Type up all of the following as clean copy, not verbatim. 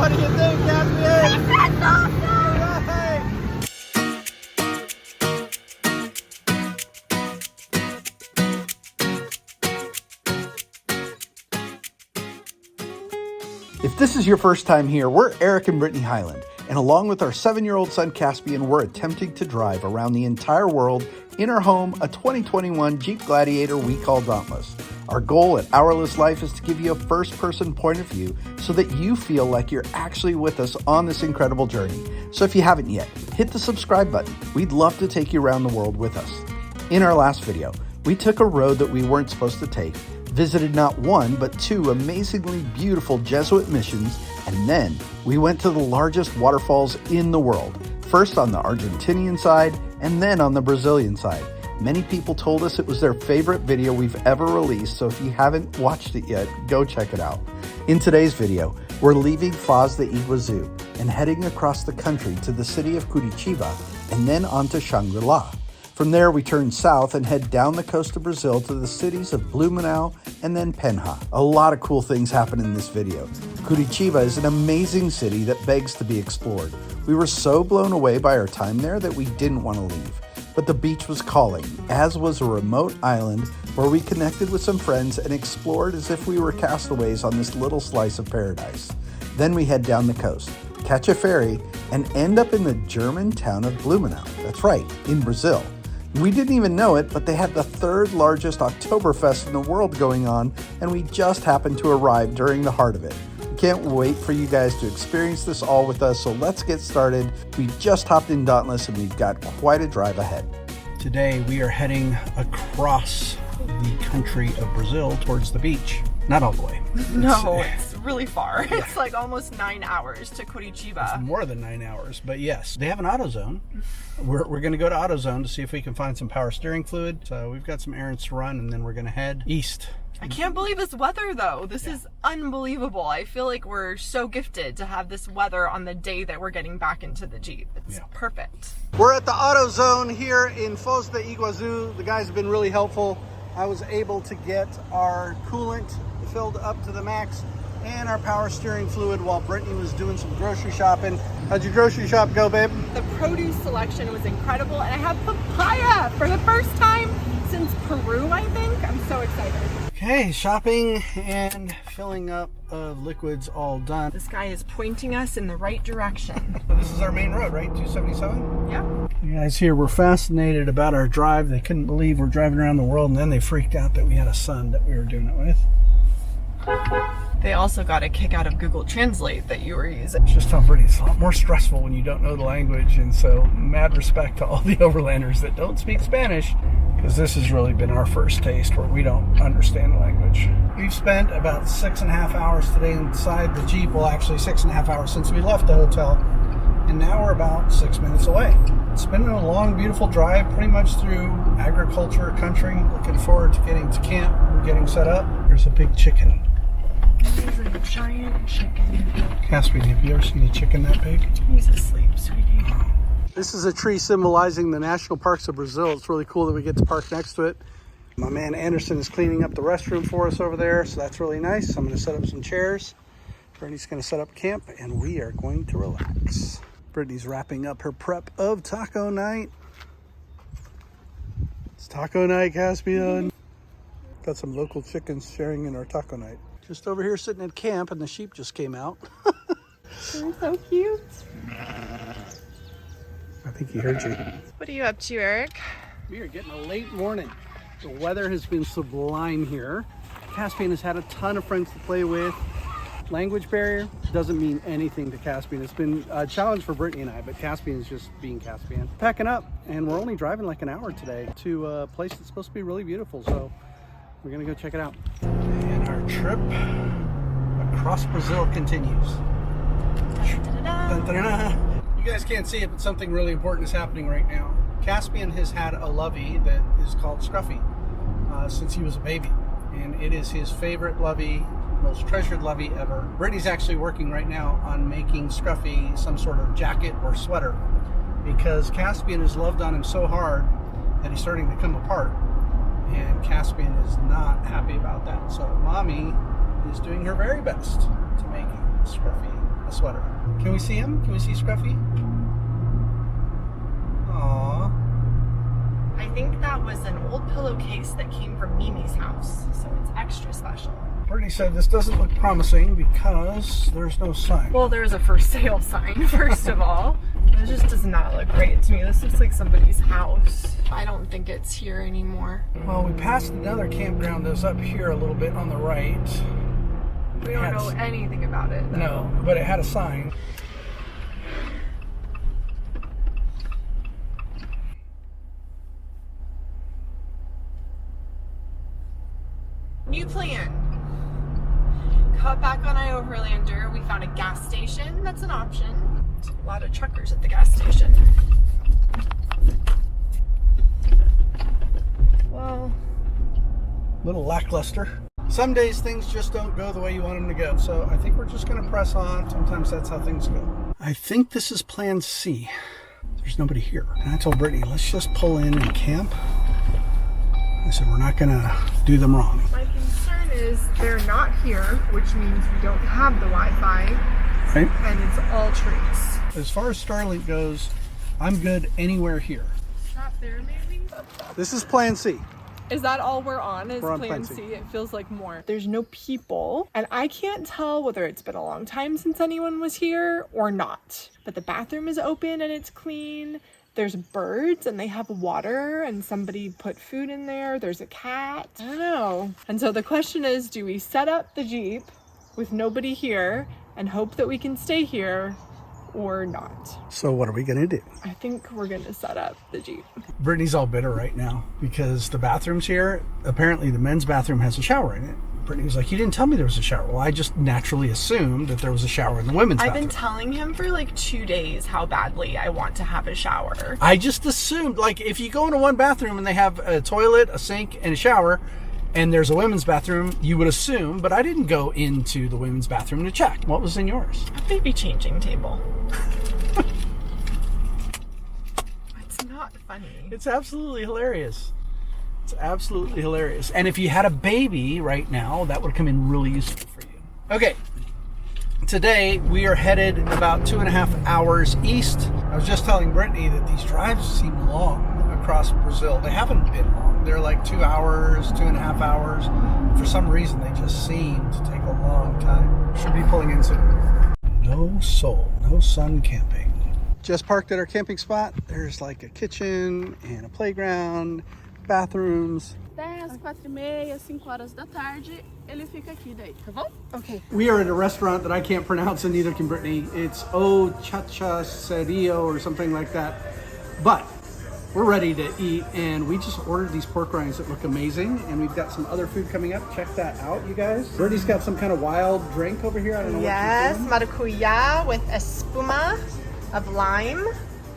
What do you think, Caspian? That's awesome! If this is your first time here, we're Eric and Brittany Highland, and along with our 7-year-old son Caspian, we're attempting to drive around the entire world in our home, a 2021 Jeep Gladiator we call Dauntless. Our goal at Hourless Life is to give you a first-person point of view so that you feel like you're actually with us on this incredible journey. So if you haven't yet, hit the subscribe button. We'd love to take you around the world with us. In our last video, we took a road that we weren't supposed to take, visited not one, but 2 amazingly beautiful Jesuit missions, and then we went to the largest waterfalls in the world, first on the Argentinian side, and then on the Brazilian side. Many people told us it was their favorite video we've ever released, so if you haven't watched it yet, go check it out. In today's video, we're leaving Foz de Iguaçu and heading across the country to the city of Curitiba, and then on to Shangrila. From there, we turn south and head down the coast of Brazil to the cities of Blumenau and then Penha. A lot of cool things happen in this video. Curitiba is an amazing city that begs to be explored. We were so blown away by our time there that we didn't want to leave. But the beach was calling, as was a remote island where we connected with some friends and explored as if we were castaways on this little slice of paradise. Then we head down the coast, catch a ferry, and end up in the German town of Blumenau. That's right, in Brazil. We didn't even know it, but they had the 3rd largest Oktoberfest in the world going on, and we just happened to arrive during the heart of it. We can't wait for you guys to experience this all with us, so let's get started. We just hopped in Dauntless, and we've got quite a drive ahead. Today, we are heading across the country of Brazil towards the beach. Not all the way. No, it's really far. Yeah. It's like almost 9 hours to Curitiba. It's more than 9 hours, but yes. They have an AutoZone. We're going to go to AutoZone to see if we can find some power steering fluid. So we've got some errands to run, and then we're going to head east. I can't believe this weather, though. This is unbelievable. I feel like we're so gifted to have this weather on the day that we're getting back into the Jeep. It's perfect. We're at the AutoZone here in Foz de Iguaçu. The guys have been really helpful. I was able to get our coolant filled up to the max and our power steering fluid while Brittany was doing some grocery shopping. How'd your grocery shop go, babe? The produce selection was incredible, and I have papaya for the first time since Peru, I think. I'm so excited. Okay, shopping and filling up of liquids all done. This guy is pointing us in the right direction. This is our main road, right? 277? Yeah. You guys here were fascinated about our drive. They couldn't believe we're driving around the world, and then they freaked out that we had a son that we were doing it with. They also got a kick out of Google Translate that you were using. It's just how Brittany's a lot more stressful when you don't know the language, and so mad respect to all the overlanders that don't speak Spanish, because this has really been our first taste where we don't understand the language. We've spent about 6.5 hours today inside the Jeep. Well, actually 6.5 hours since we left the hotel, and now we're about 6 minutes away. It's been a long, beautiful drive, pretty much through agriculture country. Looking forward to getting to camp. We're getting set up. There's a big chicken. He's a giant chicken. Caspian, have you ever seen a chicken that big? He's asleep, sweetie. This is a tree symbolizing the national parks of Brazil. It's really cool that we get to park next to it. My man Anderson is cleaning up the restroom for us over there, so that's really nice. I'm going to set up some chairs. Brittany's going to set up camp, and we are going to relax. Brittany's wrapping up her prep of taco night. It's taco night, Caspian. Got some local chickens sharing in our taco night. Just over here sitting at camp, and the sheep just came out. They're so cute. I think he heard you. What are you up to, Eric? We are getting a late morning. The weather has been sublime here. Caspian has had a ton of friends to play with. Language barrier doesn't mean anything to Caspian. It's been a challenge for Brittany and I, but Caspian is just being Caspian. Packing up, and we're only driving like an hour today to a place that's supposed to be really beautiful, so we're gonna go check it out. And our trip across Brazil continues. Dun, dun, dun. You guys can't see it, but something really important is happening right now. Caspian has had a lovey that is called Scruffy since he was a baby, and it is his favorite lovey, most treasured lovey ever. Brittany's actually working right now on making Scruffy some sort of jacket or sweater, because Caspian has loved on him so hard that he's starting to come apart, and Caspian is not happy about that. So mommy is doing her very best to make Scruffy a sweater. Can we see him? Can we see Scruffy? Aww. I think that was an old pillowcase that came from Mimi's house, so it's extra special. Brittany said this doesn't look promising because there's no sign. Well, there's a for sale sign, first of all. It just does not look great to me. This looks like somebody's house. I don't think it's here anymore. Well, we passed another campground that's up here a little bit on the right. We don't know anything about it, though. No, but it had a sign. New plan. Cut back on Overlander. We found a gas station. That's an option. There's a lot of truckers at the gas station. Well, Little lackluster. Some days things just don't go the way you want them to go. So I think we're just going to press on. Sometimes that's how things go. I think this is plan C. There's nobody here. And I told Brittany, let's just pull in and camp. I said, we're not going to do them wrong. my concern is they're not here, which means we don't have the Wi-Fi, Right? and it's all trees. As far as Starlink goes, I'm good anywhere here. Not there, maybe? This is plan C. Is that all we're on? Is We're on plan plan C. C? It feels like more. There's no people, and I can't tell whether it's been a long time since anyone was here or not. But the bathroom is open and it's clean. There's birds and they have water and somebody put food in there. There's a cat. I don't know. And so the question is, do we set up the Jeep with nobody here and hope that we can stay here or not? So what are we going to do? I think we're going to set up the Jeep. Brittany's all bitter right now because the bathroom's here. Apparently the men's bathroom has a shower in it. Brittany was like, you didn't tell me there was a shower. Well, I just naturally assumed that there was a shower in the women's bathroom. I've been telling him for like 2 days how badly I want to have a shower. I just assumed, like, if you go into one bathroom and they have a toilet, a sink, and a shower, and there's a women's bathroom, you would assume, but I didn't go into the women's bathroom to check. What was in yours? A baby changing table. It's not funny. It's absolutely hilarious. It's absolutely hilarious. And if you had a baby right now, that would come in really useful for you. Okay. Today, we are headed about 2.5 hours east. I was just telling Brittany that these drives seem long across Brazil. They haven't been long. They're like 2 hours, 2.5 hours. For some reason, they just seem to take a long time. Should be pulling in soon. No soul, no sun camping. Just parked at our camping spot. There's like a kitchen and a playground, bathrooms. Até às 4h30, 5 horas da tarde, ele fica aqui daí, tá bom? Okay. We are at a restaurant that I can't pronounce, and neither can Brittany. It's O Chachacerio or something like that. But we're ready to eat, and we just ordered these pork rinds that look amazing, and we've got some other food coming up. Check that out, you guys. Brittany's got some kind of wild drink over here. I don't know Yes, what she's doing. maracuya with espuma of lime.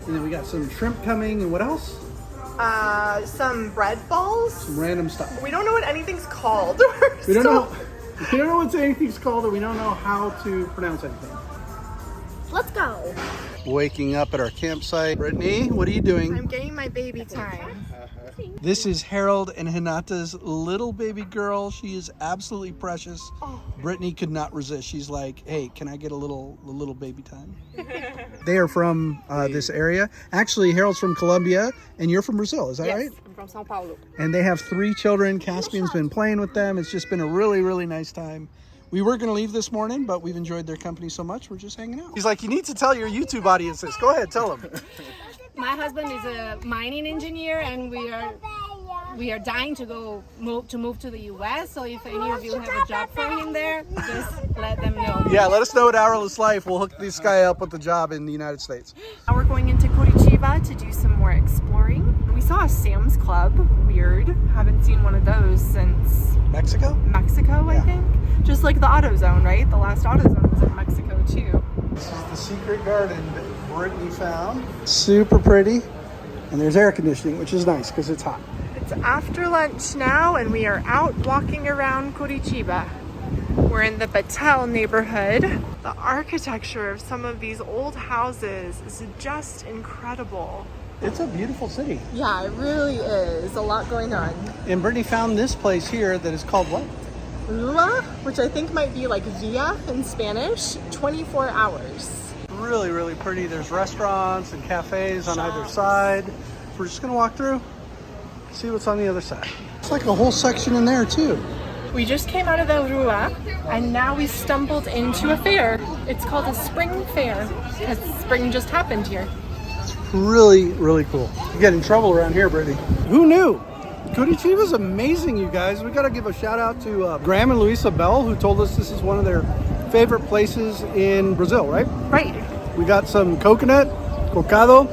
And then we got some shrimp coming, and what else? Some bread balls. Some random stuff. We don't know what anything's called. We don't know. We don't know what anything's called, or we don't know how to pronounce anything. Let's go! Waking up at our campsite. Brittany, what are you doing? I'm getting my baby time. This is Harold and Hinata's little baby girl. She is absolutely precious. Oh. Brittany could not resist. She's like, hey, can I get a little baby time? They are from this area. Actually, Harold's from Colombia, and you're from Brazil. Is that right? I'm from Sao Paulo. And they have 3 children. Caspian's been playing with them. It's just been a really, really nice time. We were going to leave this morning, but we've enjoyed their company so much, we're just hanging out. He's like, you need to tell your YouTube audience this. Go ahead, tell them. My husband is a mining engineer, and we are dying to move to the US. So if any of you have a job for him there, just let them know. Yeah, let us know at Hourless Life. We'll hook this guy up with a job in the United States. Now we're going into Curitiba to do some more exploring. We saw a Sam's Club. Weird. Haven't seen one of those since Mexico? Mexico, I think. Just like the AutoZone, right? The last AutoZone was in Mexico too. This is the secret garden that Brittany found. Super pretty. And there's air conditioning, which is nice because it's hot. It's after lunch now, and we are out walking around Curitiba. We're in the Batel neighborhood. The architecture of some of these old houses is just incredible. It's a beautiful city. Yeah, it really is. A lot going on. And Brittany found this place here that is called what? Rua, which I think might be like via in Spanish, 24 hours. Really, really pretty. There's restaurants and cafes on either side. We're just gonna walk through, see what's on the other side. It's like a whole section in there too. We just came out of the Rua and now we stumbled into a fair. It's called a spring fair because spring just happened here. It's really, really cool. You get in trouble around here, Brittany. Who knew? Curitiba's amazing, you guys. We gotta give a shout out to Graham and Luisa Bell, who told us this is one of their favorite places in Brazil, right? Right. We got some coconut, cocado.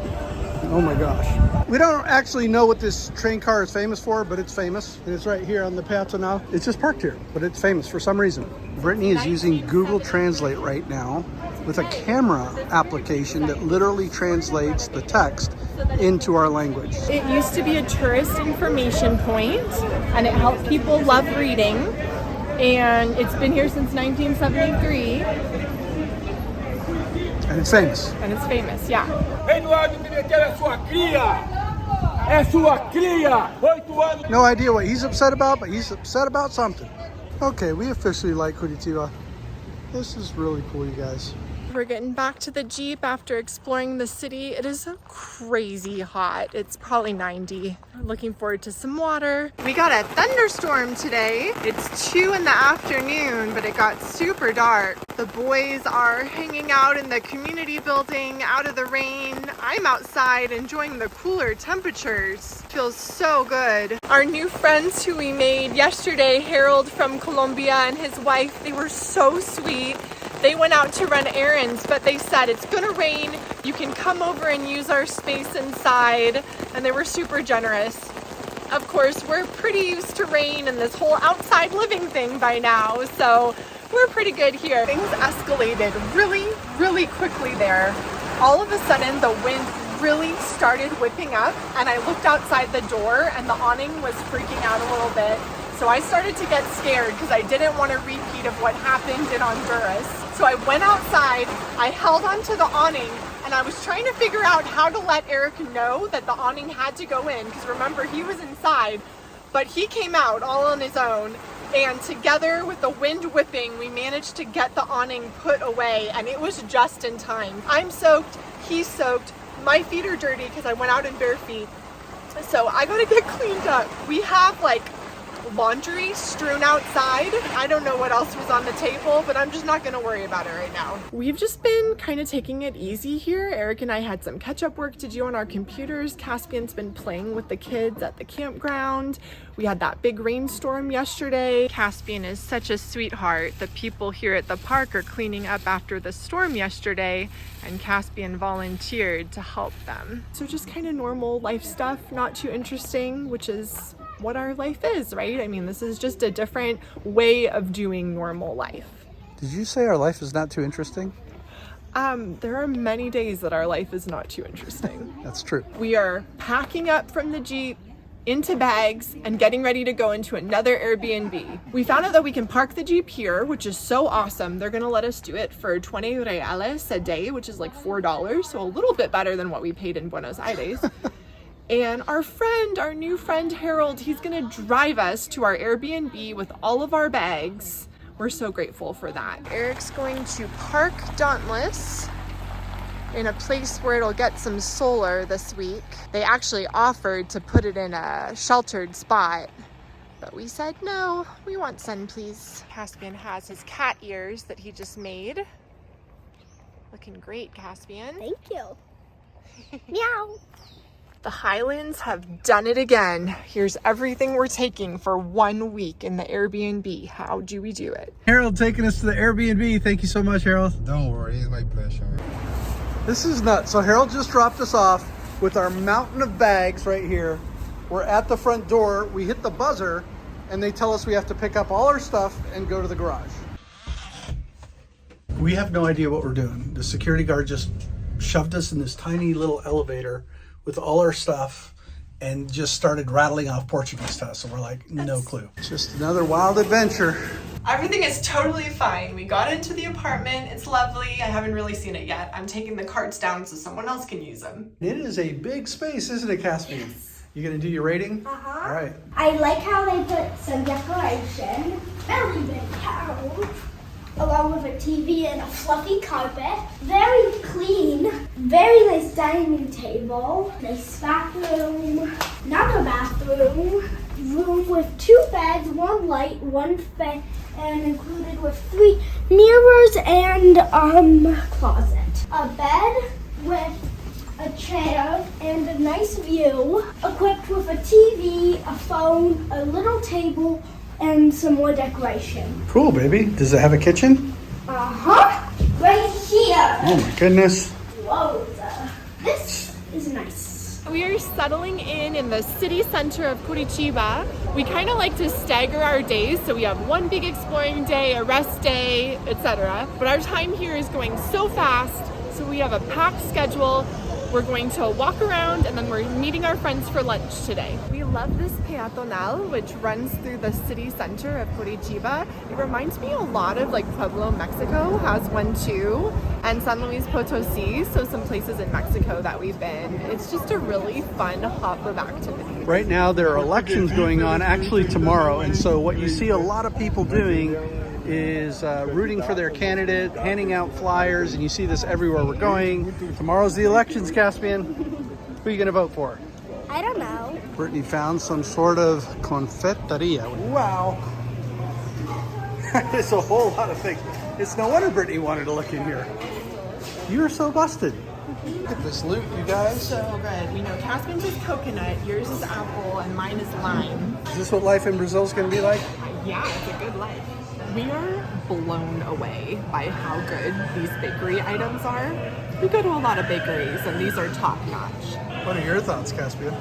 Oh my gosh. We don't actually know what this train car is famous for, but it's famous. And it's right here on the piazza now. It's just parked here, but it's famous for some reason. Brittany is using Google Translate right now with a camera application that literally translates the text into our language. It used to be a tourist information point and it helped people love reading. And it's been here since 1973. And it's famous. And it's famous, yeah. No idea what he's upset about, but he's upset about something. Okay, we officially like Curitiba. This is really cool, you guys. We're getting back to the Jeep after exploring the city. It is crazy hot. It's probably 90. I'm looking forward to some water. We got a thunderstorm today. It's 2 in the afternoon, but it got super dark. The boys are hanging out in the community building out of the rain. I'm outside enjoying the cooler temperatures. Feels so good. Our new friends who we made yesterday, Harold from Colombia and his wife, they were so sweet. They went out to run errands, but they said, it's gonna rain. You can come over and use our space inside. And they were super generous. Of course, we're pretty used to rain and this whole outside living thing by now. So we're pretty good here. Things escalated really, really quickly there. All of a sudden, the wind really started whipping up and I looked outside the door and the awning was freaking out a little bit. So I started to get scared because I didn't want a repeat of what happened in Honduras. So I went outside, I held onto the awning, and I was trying to figure out how to let Eric know that the awning had to go in, because remember, he was inside, but he came out all on his own, and together with the wind whipping, we managed to get the awning put away, and it was just in time. I'm soaked, he's soaked, my feet are dirty because I went out in bare feet, so I gotta get cleaned up. We have like laundry strewn outside. I don't know what else was on the table, but I'm just not gonna worry about it right now. We've just been kind of taking it easy here. Eric and I had some catch-up work to do on our computers. Caspian's been playing with the kids at the campground. We had that big rainstorm yesterday. Caspian is such a sweetheart. The people here at the park are cleaning up after the storm yesterday, and Caspian volunteered to help them. So just kind of normal life stuff, not too interesting, which is what our life is, right? I mean, this is just a different way of doing normal life. Did you say our life is not too interesting? There are many days that our life is not too interesting. That's true. We are packing up from the Jeep into bags and getting ready to go into another Airbnb. We found out that we can park the Jeep here, which is so awesome. They're gonna let us do it for 20 reales a day, which is like $4, so a little bit better than what we paid in Buenos Aires. And our new friend Harold, he's gonna drive us to our Airbnb with all of our bags. We're so grateful for that. Eric's going to park Dauntless in a place where it'll get some solar this week. They actually offered to put it in a sheltered spot, but we said no, we want sun, please. Caspian has his cat ears that he just made. Looking great, Caspian. Thank you. Meow. The Highlands have done it again. Here's everything we're taking for 1 week in the Airbnb. How do we do it? Harold taking us to the Airbnb. Thank you so much, Harold. Don't worry, it's my pleasure. This is nuts. So Harold just dropped us off with our mountain of bags right here. We're at the front door. We hit the buzzer and they tell us we have to pick up all our stuff and go to the garage. We have no idea what we're doing. The security guard just shoved us in this tiny little elevator with all our stuff and just started rattling off Portuguese to us. So we're like, no clue. It's just another wild adventure. Everything is totally fine. We got into the apartment. It's lovely. I haven't really seen it yet. I'm taking the carts down so someone else can use them. It is a big space, isn't it, Caspian? Yes. You gonna do your rating? Uh-huh. All right. I like how they put some decoration. very big couch, along with a TV and a fluffy carpet. Very clean, very nice dining table, nice bathroom, another bathroom, room with 2 beds, 1 light, 1 fan, and included with 3 mirrors and closet. A bed with a chair and a nice view, equipped with a TV, a phone, a little table, and some more decoration. Cool, baby. Does it have a kitchen? Uh-huh. Right here. Oh my goodness. Whoa. This is nice. We are settling in the city center of Curitiba. We kind of like to stagger our days, so we have one big exploring day, a rest day, etc. But our time here is going so fast, so we have a packed schedule. We're going to walk around and then we're meeting our friends for lunch today. We love this peatonal, which runs through the city center of Curitiba. It reminds me a lot of like Pueblo, Mexico has one too, and San Luis Potosi, so some places in Mexico that we've been. It's just a really fun hop of activity. Right now there are elections going on, actually tomorrow, and so what you see a lot of people doing is rooting for their candidate, handing out flyers, and you see this everywhere we're going. Tomorrow's the elections, Caspian. Who are you going to vote for? I don't know. Brittany found some sort of confeiteria. Wow. It's a whole lot of things. It's no wonder Brittany wanted to look in here. You're so busted. Look at this loot, you guys. So good. We know Caspian's is coconut, yours is apple, and mine is lime. Is this what life in Brazil is going to be like? Yeah, it's a good life. We are blown away by how good these bakery items are. We go to a lot of bakeries and these are top notch. What are your thoughts, Caspian?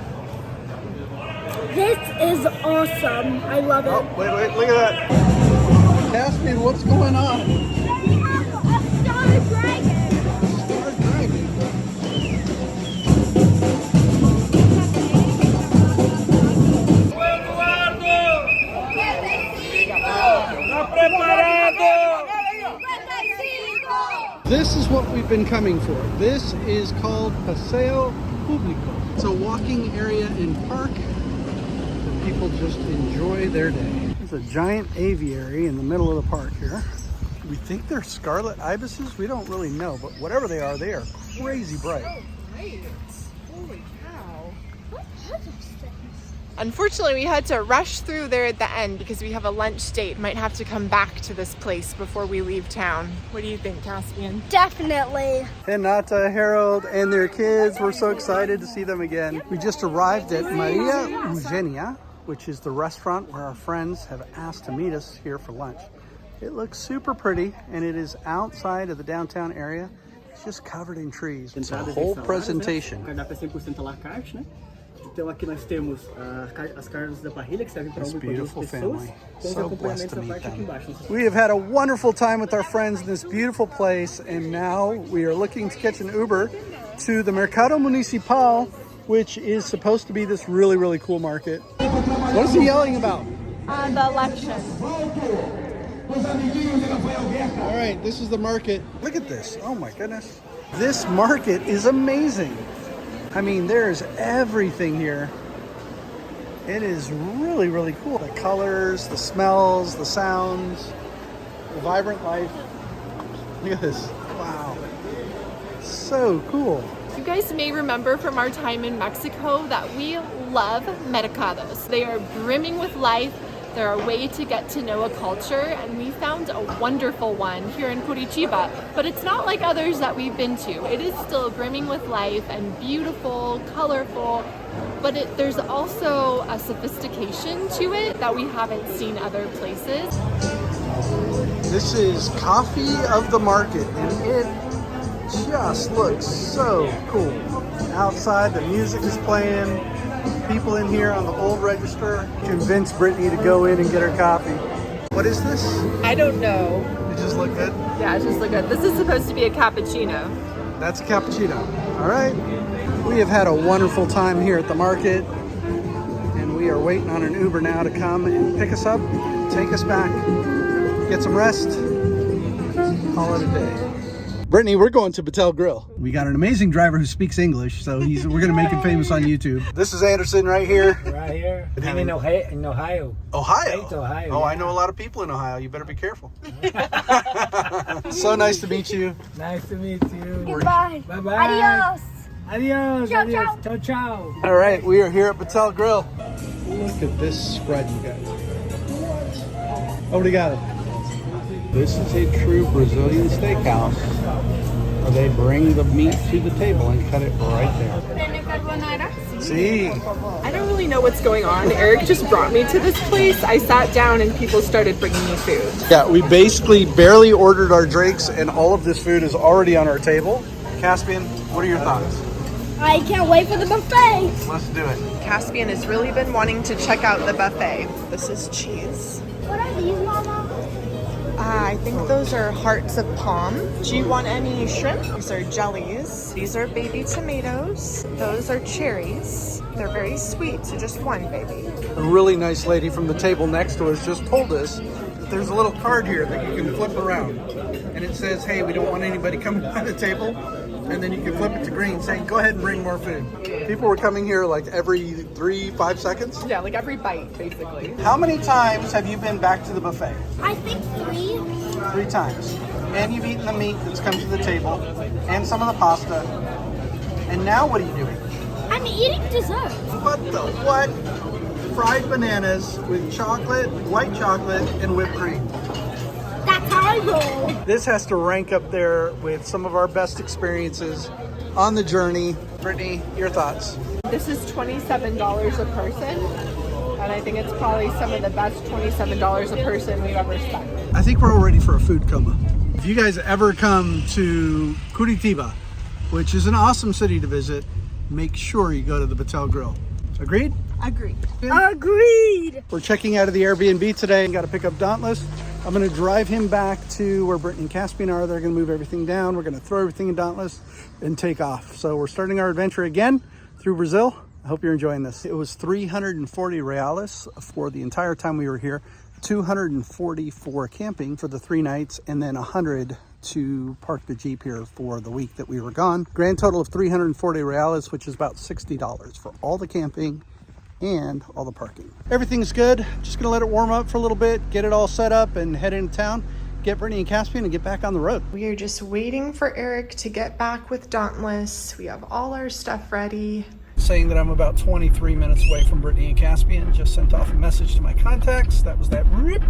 This is awesome. I love it. Oh, wait, look at that. Caspian, what's going on? They have a star dragon. Star dragon. This is what we've been coming for. This is called Paseo Público. It's a walking area and park where people just enjoy their day. There's a giant aviary in the middle of the park here. We think they're scarlet ibises. We don't really know, but whatever they are crazy bright. Right. Holy cow. What are those things? Unfortunately, we had to rush through there at the end because we have a lunch date. Might have to come back to this place before we leave town. What do you think, Caspian? Definitely. Renata, Harold, and their kids. We're so excited to see them again. We just arrived at Maria Eugenia, which is the restaurant where our friends have asked to meet us here for lunch. It looks super pretty, and it is outside of the downtown area. It's just covered in trees. It's a whole presentation. O cardápio é 100% à la carte, né? Então aqui nós temos as carnes da parrilha que servem para This uma e para duas beautiful pessoas. family. Com os So blessed acompanhamentos to à meet parte aqui them. embaixo. We have had a wonderful time with our friends in this beautiful place, and now we are looking to catch an Uber to the Mercado Municipal, which is supposed to be this really, really cool market. What is he yelling about? The election. All right, this is the market. Look at this. Oh my goodness. This market is amazing. I mean, there's everything here. It is really, really cool. The colors, the smells, the sounds, the vibrant life. Look at this. Wow. So cool. You guys may remember from our time in Mexico that we love mercados. They are brimming with life. They're a way to get to know a culture, and we found a wonderful one here in Curitiba. But it's not like others that we've been to. It is still brimming with life and beautiful, colorful, but there's also a sophistication to it that we haven't seen other places. This is Coffee of the Market, and it just looks so cool. Outside, the music is playing. People in here on the old register convinced Brittany to go in and get her coffee. What is this? I don't know. It just look good? Yeah, just look good. This is supposed to be a cappuccino. That's a cappuccino. All right. We have had a wonderful time here at the market, and we are waiting on an Uber now to come and pick us up, take us back, get some rest, call it a day. Brittany, we're going to Batel Grill. We got an amazing driver who speaks English, so we're going to make him famous on YouTube. This is Anderson right here. Right here. I'm in Ohio. Ohio? Ohio. Oh, I know a lot of people in Ohio. You better be careful. So nice to meet you. Nice to meet you. Goodbye. Bye-bye. Adios. Adios. Ciao, Adios. ciao. Ciao, ciao. All right, we are here at Batel Grill. Look at this spread, you guys. Obrigado. This is a true Brazilian steakhouse where they bring the meat to the table and cut it right there. See? I don't really know what's going on. Eric just brought me to this place. I sat down and people started bringing me food. Yeah, we basically barely ordered our drinks and all of this food is already on our table. Caspian, what are your thoughts? I can't wait for the buffet. Let's do it. Caspian has really been wanting to check out the buffet. This is cheese. What are these, Mama? I think those are hearts of palm. Do you want any shrimp? These are jellies. These are baby tomatoes. Those are cherries. They're very sweet, so just one, baby. A really nice lady from the table next to us just told us that there's a little card here that you can flip around. And it says, hey, we don't want anybody coming by the table. And then you can flip it to green saying, go ahead and bring more food. People were coming here like every 3-5 seconds. Yeah, like every bite, basically. How many times have you been back to the buffet? I think 3. 3 times. And you've eaten the meat that's come to the table and some of the pasta. And now what are you doing? I'm eating dessert. What the what? Fried bananas with chocolate, white chocolate, and whipped cream. That's how I roll. This has to rank up there with some of our best experiences on the journey. Brittany, your thoughts? This is $27 a person, and I think it's probably some of the best $27 a person we've ever spent. I think we're all ready for a food coma. If you guys ever come to Curitiba, which is an awesome city to visit, make sure you go to the Batel Grill. Agreed? Agreed. Agreed. We're checking out of the Airbnb today and got to pick up Dauntless. I'm going to drive him back to where Brittany and Caspian are. They're going to move everything down. We're going to throw everything in Dauntless and take off. So we're starting our adventure again through Brazil. I hope you're enjoying this. It was 340 reais for the entire time we were here, 240 for camping for the 3 nights, and then 100 to park the Jeep here for the week that we were gone. Grand total of 340 reais, which is about $60 for all the camping and all the parking. Everything's good. Just gonna let it warm up for a little bit, get it all set up and head into town, get Brittany and Caspian and get back on the road. We are just waiting for Eric to get back with Dauntless. We have all our stuff ready. Saying that I'm about 23 minutes away from Brittany and Caspian. Just sent off a message to my contacts. That was that rip,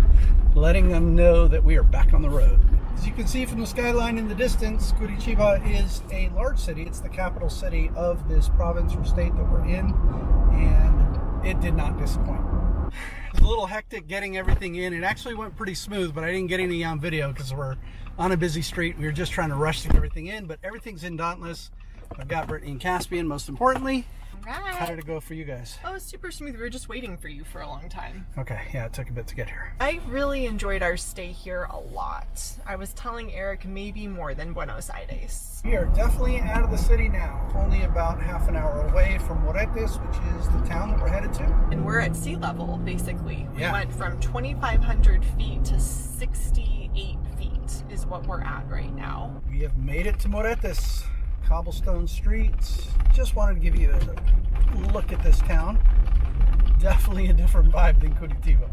letting them know that we are back on the road. As you can see from the skyline in the distance, Curitiba is a large city. It's the capital city of this province or state that we're in, and it did not disappoint. It was a little hectic getting everything in. It actually went pretty smooth, but I didn't get any on video because we're on a busy street. We were just trying to rush to get everything in, but everything's in Dauntless. I've got Brittany and Caspian, most importantly. Right. How did it go for you guys? Oh, it's super smooth. We were just waiting for you for a long time. Okay, yeah, it took a bit to get here. I really enjoyed our stay here a lot. I was telling Eric maybe more than Buenos Aires. We are definitely out of the city now. Only about half an hour away from Morretes, which is the town that we're headed to. And we're at sea level, basically. We Yeah. went from 2,500 feet to 68 feet is what we're at right now. We have made it to Morretes. Cobblestone streets. Just wanted to give you a look at this town. Definitely a different vibe than Curitiba.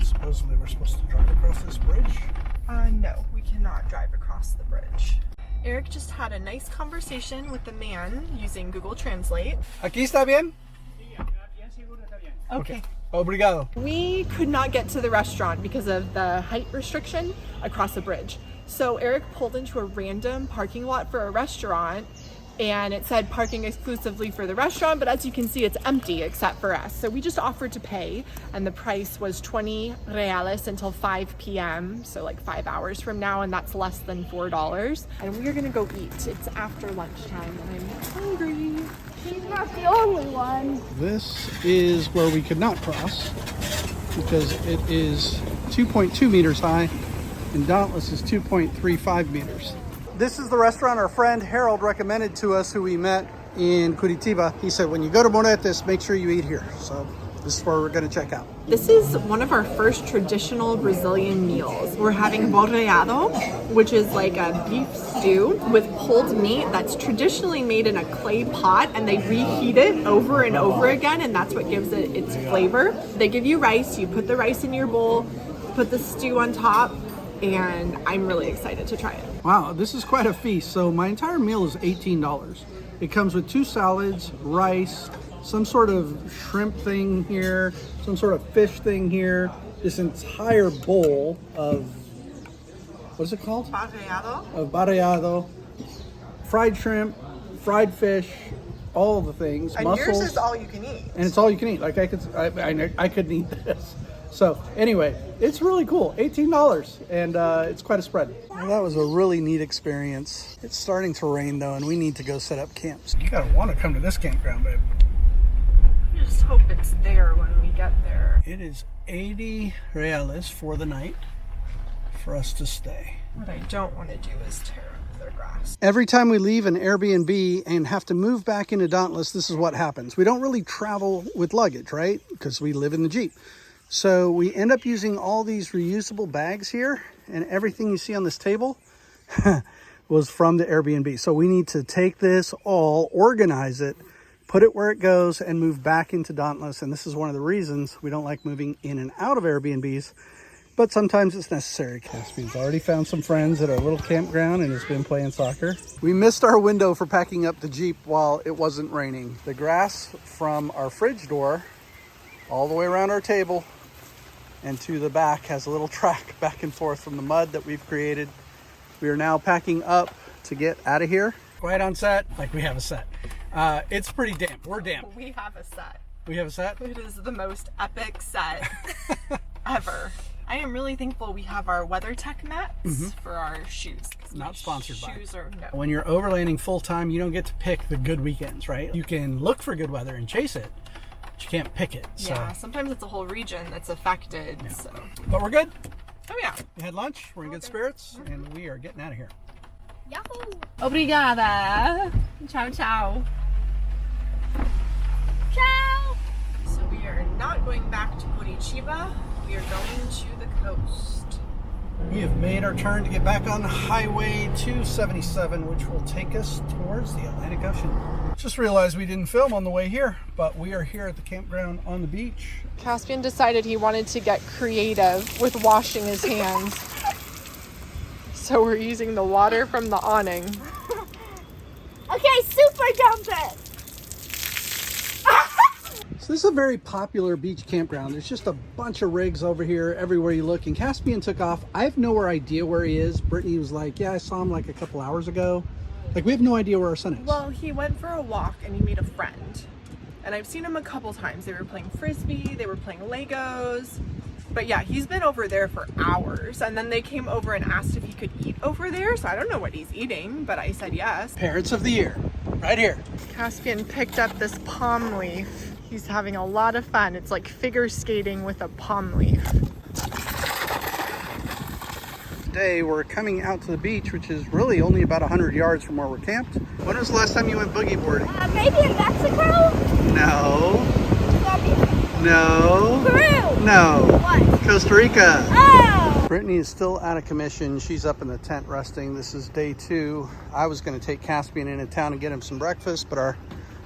Supposedly we're supposed to drive across this bridge. No, we cannot drive across the bridge. Eric just had a nice conversation with the man using Google Translate. Aquí está bien? Okay. Obrigado. We could not get to the restaurant because of the height restriction across the bridge. So Eric pulled into a random parking lot for a restaurant, and it said parking exclusively for the restaurant, but as you can see, it's empty except for us. So we just offered to pay, and the price was 20 reales until 5 p.m. So like 5 hours from now, and that's less than $4. And we are gonna go eat. It's after lunchtime, and I'm hungry. She's not the only one. This is where we could not cross because it is 2.2 meters high and Dauntless is 2.35 meters. This is the restaurant our friend Harold recommended to us, who we met in Curitiba. He said, when you go to Morretes, make sure you eat here. So This is where we're gonna check out. This is one of our first traditional Brazilian meals. We're having borreado, which is like a beef stew with pulled meat that's traditionally made in a clay pot, and they reheat it over and over again, and that's what gives it its flavor. They give you rice, you put the rice in your bowl, put the stew on top, and I'm really excited to try it. Wow, this is quite a feast. So my entire meal is $18. It comes with 2 salads, rice, some sort of shrimp thing here, some sort of fish thing here, this entire bowl of, what is it called? Borreado. Of barreado, fried shrimp, fried fish, all the things, And mussels. yours is all you can eat. And it's all you can eat. Like I couldn't eat this. So anyway, it's really cool. $18, and it's quite a spread. Well, that was a really neat experience. It's starting to rain though, and we need to go set up camps. You gotta want to come to this campground, babe. I just hope it's there when we get there. It is 80 reales for the night for us to stay. What I don't want to do is tear up their grass. Every time we leave an Airbnb and have to move back into Dauntless, this is what happens. We don't really travel with luggage, right? Because we live in the Jeep. So we end up using all these reusable bags here, and everything you see on this table was from the Airbnb. So we need to take this all, organize it, put it where it goes, and move back into Dauntless. And this is one of the reasons we don't like moving in and out of Airbnbs, but sometimes it's necessary. Caspian's already found some friends at our little campground and has been playing soccer. We missed our window for packing up the Jeep while it wasn't raining. The grass from our fridge door all the way around our table and to the back has a little track back and forth from the mud that we've created. We are now packing up to get out of here. Quiet on set, like we have a set. It's pretty damp. We're damp. We have a set. We have a set? It is the most epic set ever. I am really thankful we have our WeatherTech mats for our shoes. Not sponsored by. Shoes are no. When you're overlanding full time, you don't get to pick the good weekends, right? You can look for good weather and chase it, but you can't pick it. So. Yeah, sometimes it's a whole region that's affected. Yeah. So. But we're good. Oh yeah. We had lunch. We're in good spirits, and we are getting out of here. Yahoo! Obrigada. Ciao, ciao. Ciao! So we are not going back to Curitiba. We are going to the coast. We have made our turn to get back on Highway 277, which will take us towards the Atlantic Ocean. Just realized we didn't film on the way here, but we are here at the campground on the beach. Caspian decided he wanted to get creative with washing his hands. So we're using the water from the awning. Okay, super dump it! So this is a very popular beach campground. There's just a bunch of rigs over here everywhere you look, and Caspian took off. I have no idea where he is. Brittany was like, yeah, I saw him like a couple hours ago. Like, we have no idea where our son is. Well, he went for a walk and he made a friend. And I've seen him a couple times. They were playing Frisbee, they were playing Legos. But yeah, he's been over there for hours. And then they came over and asked if he could eat over there. So I don't know what he's eating, but I said yes. Parents of the Year, right here. Caspian picked up this palm leaf. He's having a lot of fun. It's like figure skating with a palm leaf. Today we're coming out to the beach, which is really only about 100 yards from where we're camped. When was the last time you went boogie boarding? Maybe in Mexico? No. No. Peru? No. What? Costa Rica. Oh! Brittany is still out of commission. She's up in the tent resting. This is day 2. I was going to take Caspian into town and get him some breakfast, but our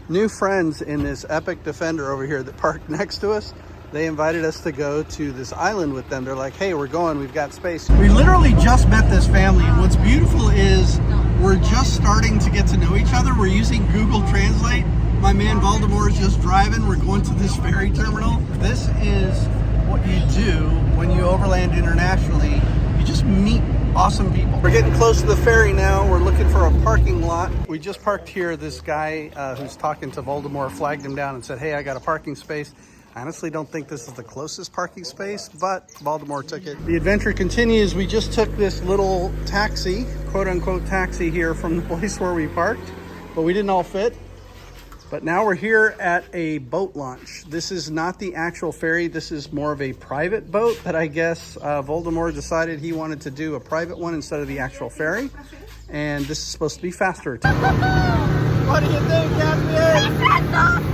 new friends in this epic Defender over here that parked next to us, they invited us to go to this island with them. They're like, hey, we're going, we've got space. We literally just met this family, and what's beautiful is we're just starting to get to know each other. We're using Google Translate. My man Valdemar is just driving. We're going to this ferry terminal. This is what you do when you overland internationally. You just meet awesome people. We're getting close to the ferry now. We're looking for a parking lot. We just parked here. This guy who's talking to Voldemort flagged him down and said, hey, I got a parking space. I honestly don't think this is the closest parking space, but Voldemort took it. The adventure continues. We just took this little taxi, quote unquote taxi here from the place where we parked, but we didn't all fit. But now we're here at a boat launch. This is not the actual ferry. This is more of a private boat, but I guess Voldemort decided he wanted to do a private one instead of the actual ferry. And this is supposed to be faster. What do you think, Caspian? That's awesome!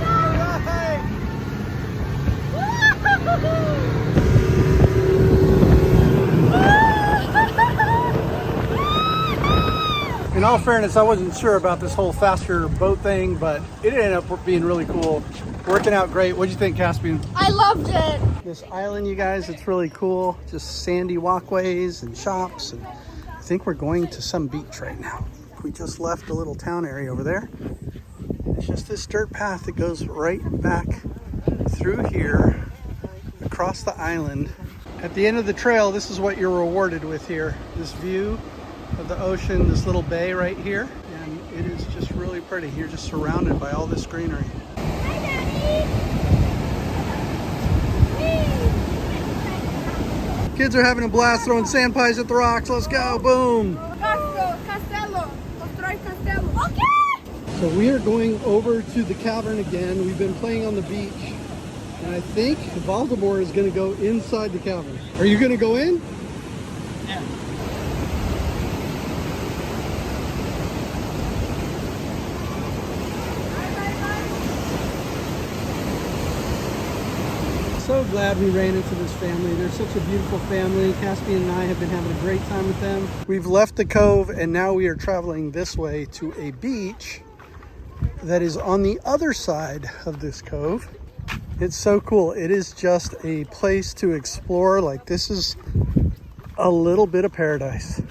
In all fairness, I wasn't sure about this whole faster boat thing, but it ended up being really cool. Working out great. What'd you think, Caspian? I loved it. This island, you guys, it's really cool. Just sandy walkways and shops. And I think we're going to some beach right now. We just left a little town area over there. It's just this dirt path that goes right back through here, across the island. At the end of the trail, this is what you're rewarded with here. This view of the ocean, this little bay right here. And it is just really pretty. You're just surrounded by all this greenery. Kids are having a blast throwing sand pies at the rocks. Let's go, boom. So we are going over to the cavern again. We've been playing on the beach. And I think Valdemar is gonna go inside the cavern. Are you gonna go in? Yeah. So glad we ran into this family. They're such a beautiful family. Caspian and I have been having a great time with them. We've left the cove and now we are traveling this way to a beach that is on the other side of this cove. It's so cool. It is just a place to explore. Like, this is a little bit of paradise.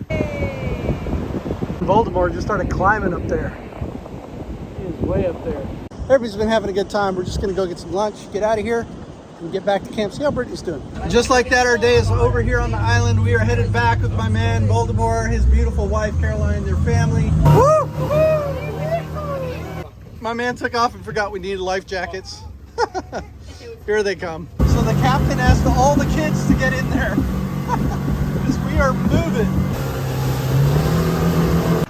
Baltimore just started climbing up there. He is way up there. Everybody's been having a good time. We're just gonna go get some lunch, get out of here, and get back to camp. See how Brittany's doing. Just like that, our day is over here on the island. We are headed back with my man, Baltimore, his beautiful wife, Caroline, their family. Woo! My man took off and forgot we needed life jackets. Here they come. So the captain asked all the kids to get in there because we are moving.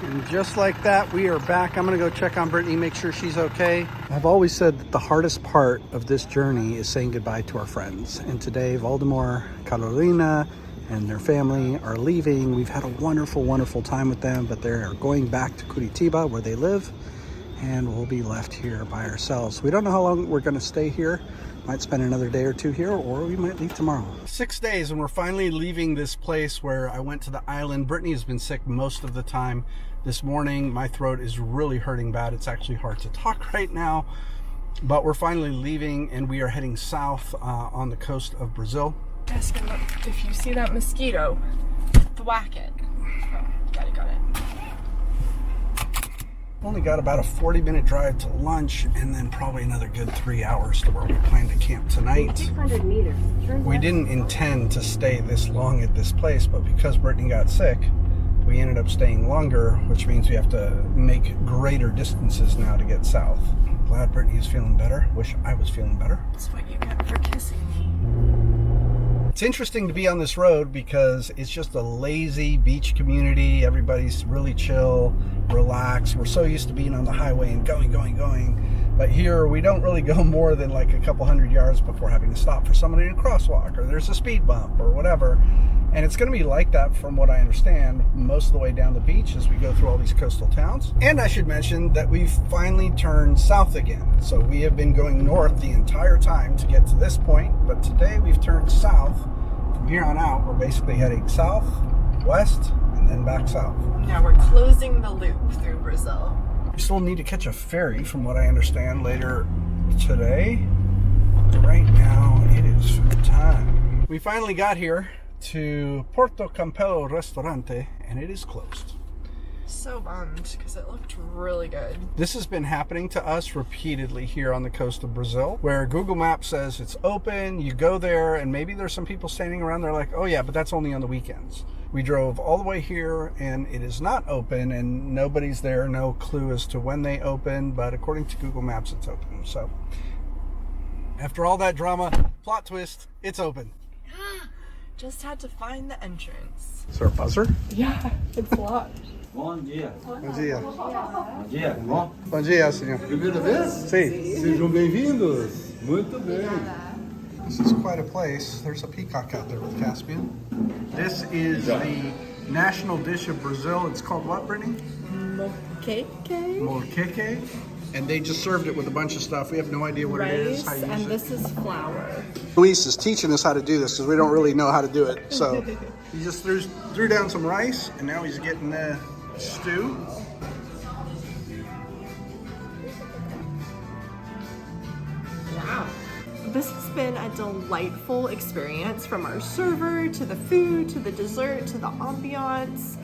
And just like that, we are back. I'm gonna go check on Brittany, make sure she's okay. I've always said that the hardest part of this journey is saying goodbye to our friends. And today, Valdemar, Carolina, and their family are leaving. We've had a wonderful, wonderful time with them, but they're going back to Curitiba where they live. And we'll be left here by ourselves. We don't know how long we're gonna stay here. Might spend another day or two here, or we might leave tomorrow. 6 days and we're finally leaving this place where I went to the island. Brittany has been sick most of the time. This morning, my throat is really hurting bad. It's actually hard to talk right now, but we're finally leaving and we are heading south on the coast of Brazil. Caspian, look, if you see that mosquito, thwack it. Oh, got it. Only got about a 40-minute drive to lunch and then probably another good 3 hours to where we plan to camp tonight. 600 meters. We didn't intend to stay this long at this place, but because Brittany got sick, we ended up staying longer, which means we have to make greater distances now to get south. I'm glad Brittany is feeling better. Wish I was feeling better. That's what you get for kissing me. It's interesting to be on this road because it's just a lazy beach community. Everybody's really chill, relaxed. We're so used to being on the highway and going. But here we don't really go more than like a couple hundred yards before having to stop for somebody in a crosswalk or there's a speed bump or whatever. And it's going to be like that from what I understand most of the way down the beach as we go through all these coastal towns. And I should mention that we've finally turned south again. So we have been going north the entire time to get to this point, but today we've turned south. From here on out, we're basically heading south, west, and then back south. Now we're closing the loop through Brazil. We still need to catch a ferry from what I understand later today. Right now, it is food time. We finally got here to Porto Campello Restaurante and it is closed. So bummed because it looked really good. This has been happening to us repeatedly here on the coast of Brazil, where Google Maps says it's open, you go there, and maybe there's some people standing around there like, oh yeah, but that's only on the weekends. We drove all the way here and it is not open and nobody's there, no clue as to when they open, but according to Google Maps, it's open. So after all that drama, plot twist, it's open. Just had to find the entrance. Is there a buzzer? Yeah, it's locked. Bom dia. Bom dia. Bom dia, bom? Bom dia, senhor. Primeira vez? Sim. Sejam bem-vindos. Muito bem. This is quite a place. There's a peacock out there with Caspian. This is the national dish of Brazil. It's called what, Brittany? Moqueque. Moqueque. and they just served it with a bunch of stuff. We have no idea what it is, how Rice, you use and it. this is flour. Luis is teaching us how to do this because we don't really know how to do it. So he just threw down some rice, and now he's getting the stew. Wow. This has been a delightful experience, from our server to the food to the dessert to the ambiance.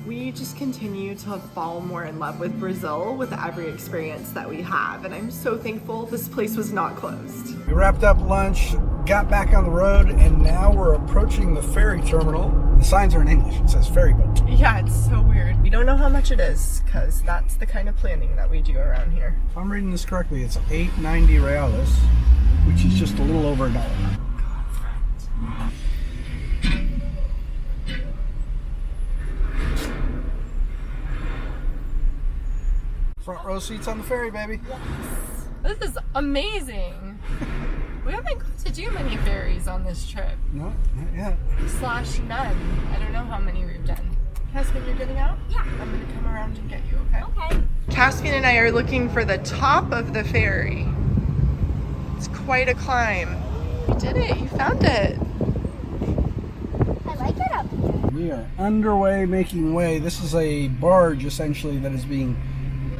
We just continue to fall more in love with Brazil with every experience that we have, and I'm so thankful this place was not closed. We wrapped up lunch, got back on the road, and now we're approaching the ferry terminal. The signs are in English. It says ferry boat. Yeah, it's so weird. We don't know how much it is, because that's the kind of planning that we do around here. If I'm reading this correctly, it's 8.90 reales, which is just a little over $1. Front row seats on the ferry, baby. This is amazing. We haven't got to do many ferries on this trip. No, not yet. / none. I don't know how many we've done. Caspian, you're getting out? Yeah. I'm gonna come around and get you, okay? Okay. Caspian and I are looking for the top of the ferry. It's quite a climb. You did it, you found it. I like it up here. We are underway, making way. This is a barge, essentially, that is being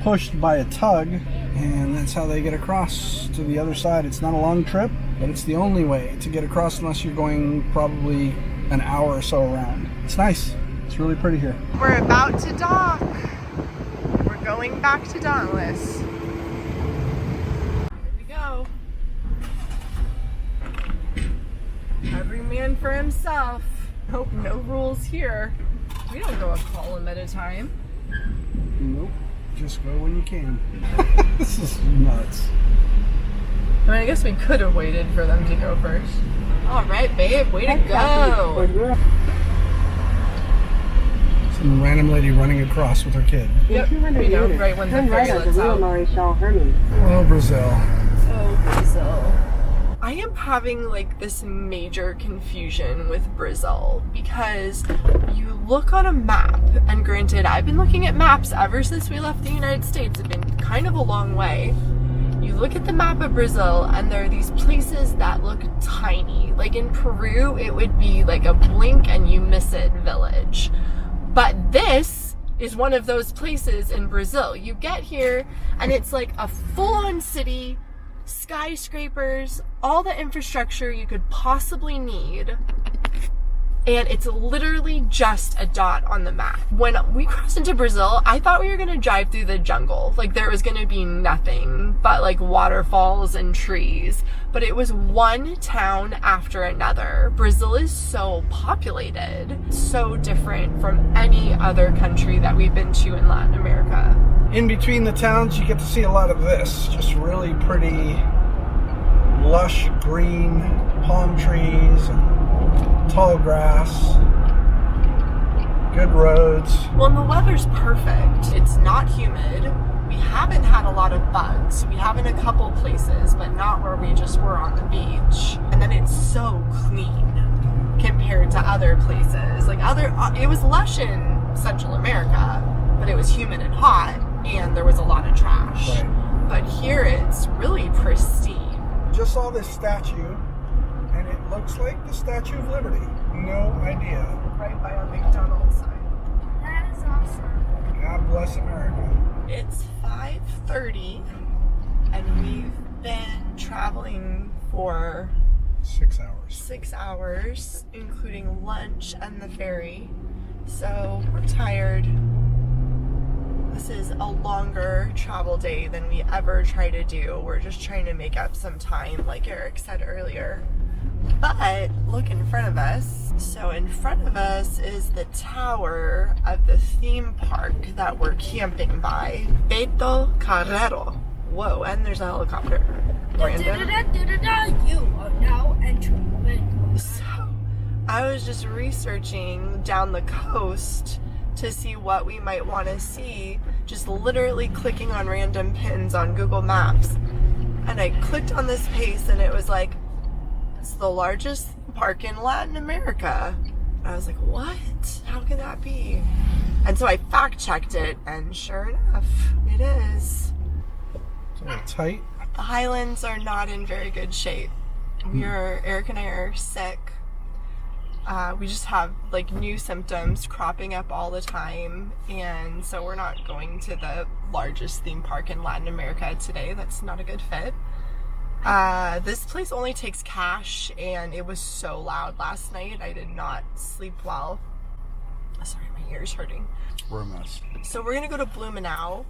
pushed by a tug, and that's how they get across to the other side. It's not a long trip, but it's the only way to get across unless you're going probably an hour or so around. It's nice. It's really pretty here. We're about to dock. We're going back to Dauntless. Here we go. Every man for himself. Nope, no rules here. We don't go a column at a time. Nope. Just go when you can. This is nuts. I mean, I guess we could have waited for them to go first. All right, babe, way to go. Some random lady running across with her kid. Yep, you know, right when the ferry lets out. Oh, Brazil. Oh, Brazil. I am having like this major confusion with Brazil because you look on a map, and granted, I've been looking at maps ever since we left the United States. It's been kind of a long way. You look at the map of Brazil, and there are these places that look tiny. Like in Peru, it would be like a blink and you miss it village. But this is one of those places in Brazil. You get here, and it's like a full-on city, skyscrapers, all the infrastructure you could possibly need, and it's literally just a dot on the map. When we crossed into Brazil, I thought we were gonna drive through the jungle. Like there was gonna be nothing but like waterfalls and trees, but it was one town after another. Brazil is so populated, so different from any other country that we've been to in Latin America. In between the towns, you get to see a lot of this. Just really pretty, lush green palm trees and tall grass. Good roads. Well, and the weather's perfect. It's not humid. We haven't had a lot of bugs. We have in a couple places, but not where we just were on the beach. And then it's so clean compared to other places. Like it was lush in Central America, but it was humid and hot, and there was a lot of trash. Right. But here it's really pristine. Just saw this statue, and it looks like the Statue of Liberty. No idea. Right by a McDonald's sign. That is awesome. God bless America. It's 5:30, and we've been traveling for 6 hours. 6 hours, including lunch and the ferry. So we're tired. This is a longer travel day than we ever try to do. We're just trying to make up some time, like Eric said earlier. But look in front of us. So in front of us is the tower of the theme park that we're camping by, Beto Carrero. Whoa, and there's a helicopter. Brandon. You are now entering. So I was just researching down the coast to see what we might want to see, just literally clicking on random pins on Google Maps. And I clicked on this place, and it was like, it's the largest park in Latin America. And I was like, what? How can that be? And so I fact checked it, and sure enough, it is. tight. The Highlands are not in very good shape. Eric and I are sick. We just have like new symptoms cropping up all the time, and so we're not going to the largest theme park in Latin America today. That's not a good fit. This place only takes cash, and it was so loud last night. I did not sleep well. Sorry, my ear's hurting. We're a mess. So we're gonna go to Blumenau,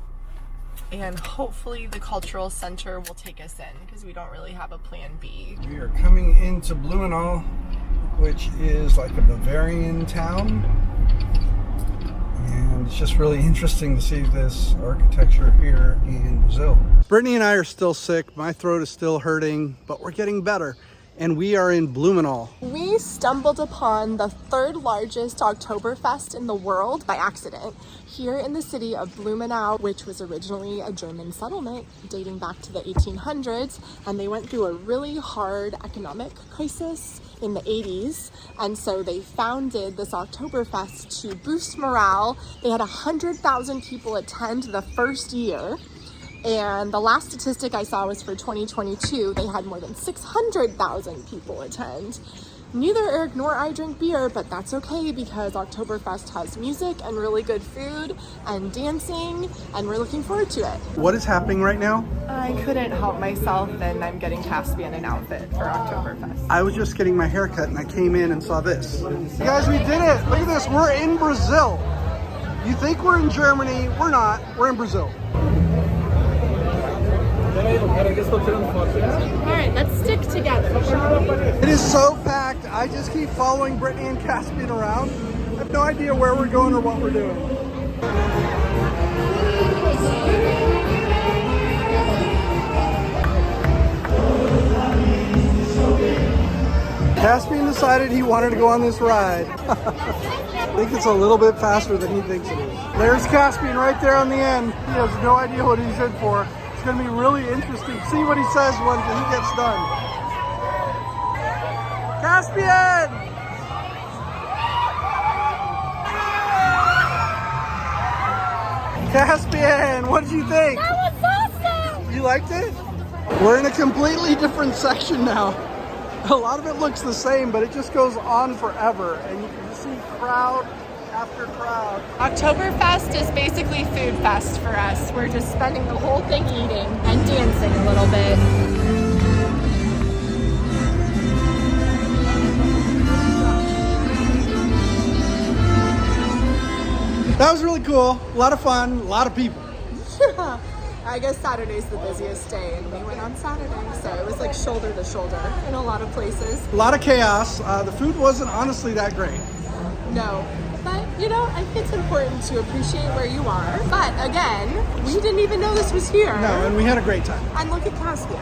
and hopefully the cultural center will take us in because we don't really have a plan B. We are coming into Blumenau, which is like a Bavarian town. And it's just really interesting to see this architecture here in Brazil. Brittany and I are still sick. My throat is still hurting, but we're getting better. And we are in Blumenau. We stumbled upon the third largest Oktoberfest in the world by accident here in the city of Blumenau, which was originally a German settlement dating back to the 1800s. And they went through a really hard economic crisis in the 80s. And so they founded this Oktoberfest to boost morale. They had 100,000 people attend the first year. And the last statistic I saw was for 2022, they had more than 600,000 people attend. Neither Eric nor I drink beer, but that's okay because Oktoberfest has music and really good food and dancing, and we're looking forward to it. What is happening right now? I couldn't help myself, and I'm getting Caspian an outfit for Oktoberfest. I was just getting my hair cut and I came in and saw this. You guys, we did it! Look at this, we're in Brazil. You think we're in Germany, we're not, we're in Brazil. Alright, let's stick together. It is so packed. I just keep following Brittany and Caspian around. I have no idea where we're going or what we're doing. Caspian decided he wanted to go on this ride. I think it's a little bit faster than he thinks it is. There's Caspian right there on the end. He has no idea what he's in for. It's going to be really interesting. See what he says when he gets done. Caspian! Caspian, what did you think? That was awesome! You liked it? We're in a completely different section now. A lot of it looks the same, but it just goes on forever. And you can just see crowd after crowd. Oktoberfest is basically food fest for us. We're just spending the whole thing eating and dancing a little bit. That was really cool. A lot of fun, a lot of people. Yeah. I guess Saturday's the busiest day, and we went on Saturday, so it was like shoulder to shoulder in a lot of places. A lot of chaos. The food wasn't honestly that great. No. But, you know, I think it's important to appreciate where you are. But, again, we didn't even know this was here. No, and we had a great time. And look at Caspian.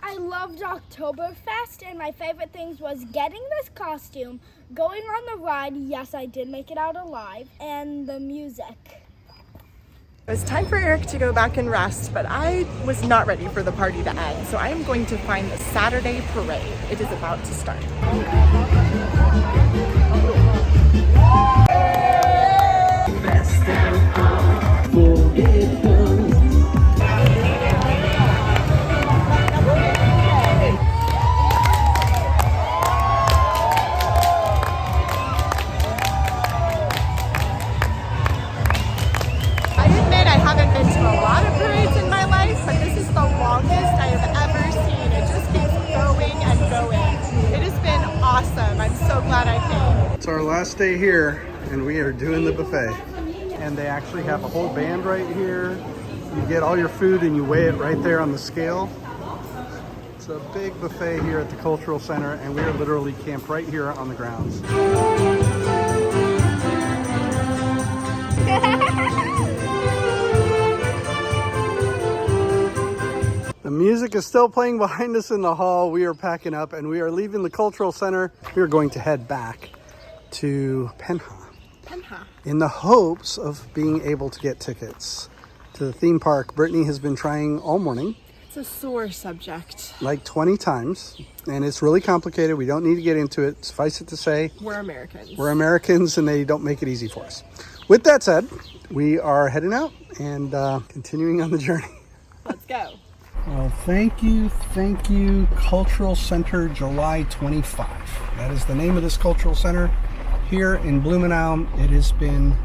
I loved Oktoberfest, and my favorite things was getting this costume, going on the ride, yes, I did make it out alive, and the music. It was time for Eric to go back and rest, but I was not ready for the party to end, so I am going to find the Saturday parade. It is about to start. It's our last day here, and we are doing the buffet. And they actually have a whole band right here. You get all your food and you weigh it right there on the scale. It's a big buffet here at the Cultural Center, and we are literally camped right here on the grounds. The music is still playing behind us in the hall. We are packing up and we are leaving the Cultural Center. We are going to head back to Penha in the hopes of being able to get tickets to the theme park. Brittany has been trying all morning. It's a sore subject. Like 20 times, and it's really complicated. We don't need to get into it. Suffice it to say, we're Americans. We're Americans, and they don't make it easy for us. With that said, we are heading out, and continuing on the journey. Let's go. Well, thank you, Cultural Center July 25. That is the name of this cultural center here in Blumenau. It has been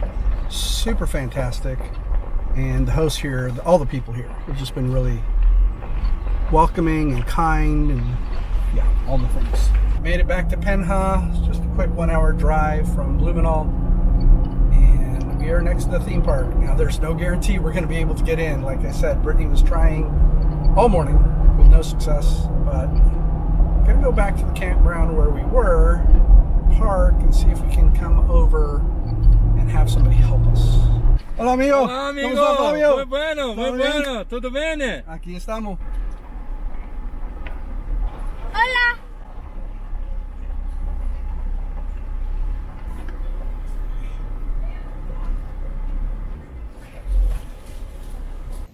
super fantastic, and the hosts here, all the people here, have just been really welcoming and kind, and yeah, all the things. Made it back to Penha. It's just a quick 1 hour drive from Blumenau, and we are next to the theme park. Now, there's no guarantee we're going to be able to get in. Like I said, Brittany was trying all morning with no success, but I'm gonna go back to the campground where we were, park, and see if we can come over and have somebody help us. Hola, amigo. Hola, amigo. ¿Cómo está, Fabio? Muy bueno, muy bueno. ¿Todo bien? Aquí estamos. Hola.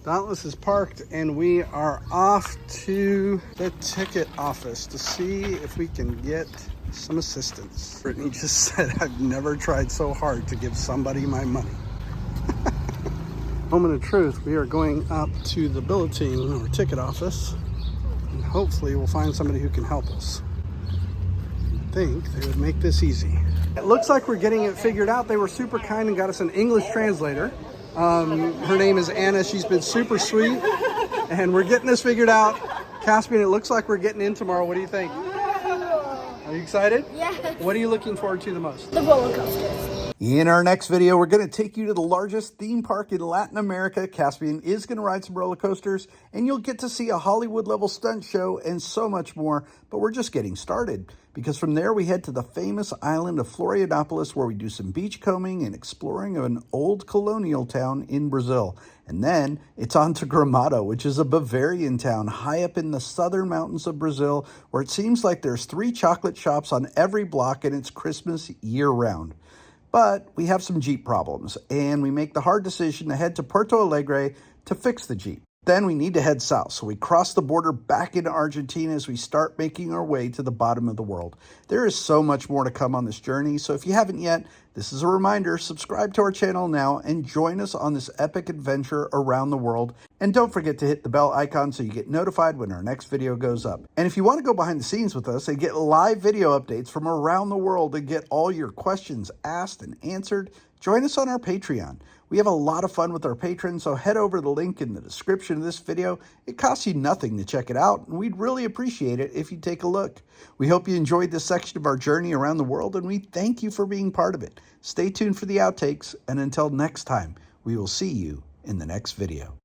Dauntless is parked, and we are off to the ticket office to see if we can get some assistance. Brittany just said, I've never tried so hard to give somebody my money. Moment of truth, we are going up to the bulletin or ticket office, and hopefully we'll find somebody who can help us. I think they would make this easy. It looks like we're getting it figured out. They were super kind and got us an English translator. Her name is Anna. She's been super sweet, and we're getting this figured out. Caspian, it looks like we're getting in tomorrow. What do you think? Are you excited? Yeah. What are you looking forward to the most? The roller coasters. In our next video, we're going to take you to the largest theme park in Latin America. Caspian is going to ride some roller coasters, and you'll get to see a Hollywood-level stunt show and so much more. But we're just getting started, because from there we head to the famous island of Florianópolis, where we do some beachcombing and exploring of an old colonial town in Brazil. And then it's on to Gramado, which is a Bavarian town high up in the southern mountains of Brazil, where it seems like there's 3 chocolate shops on every block, and it's Christmas year-round. But we have some Jeep problems, and we make the hard decision to head to Porto Alegre to fix the Jeep. Then we need to head south, so we cross the border back into Argentina as we start making our way to the bottom of the world. There is so much more to come on this journey, so if you haven't yet, this is a reminder, subscribe to our channel now and join us on this epic adventure around the world. And don't forget to hit the bell icon so you get notified when our next video goes up. And if you want to go behind the scenes with us and get live video updates from around the world and get all your questions asked and answered, join us on our Patreon. We have a lot of fun with our patrons, so head over to the link in the description of this video. It costs you nothing to check it out, and we'd really appreciate it if you take a look. We hope you enjoyed this section of our journey around the world, and we thank you for being part of it. Stay tuned for the outtakes, and until next time, we will see you in the next video.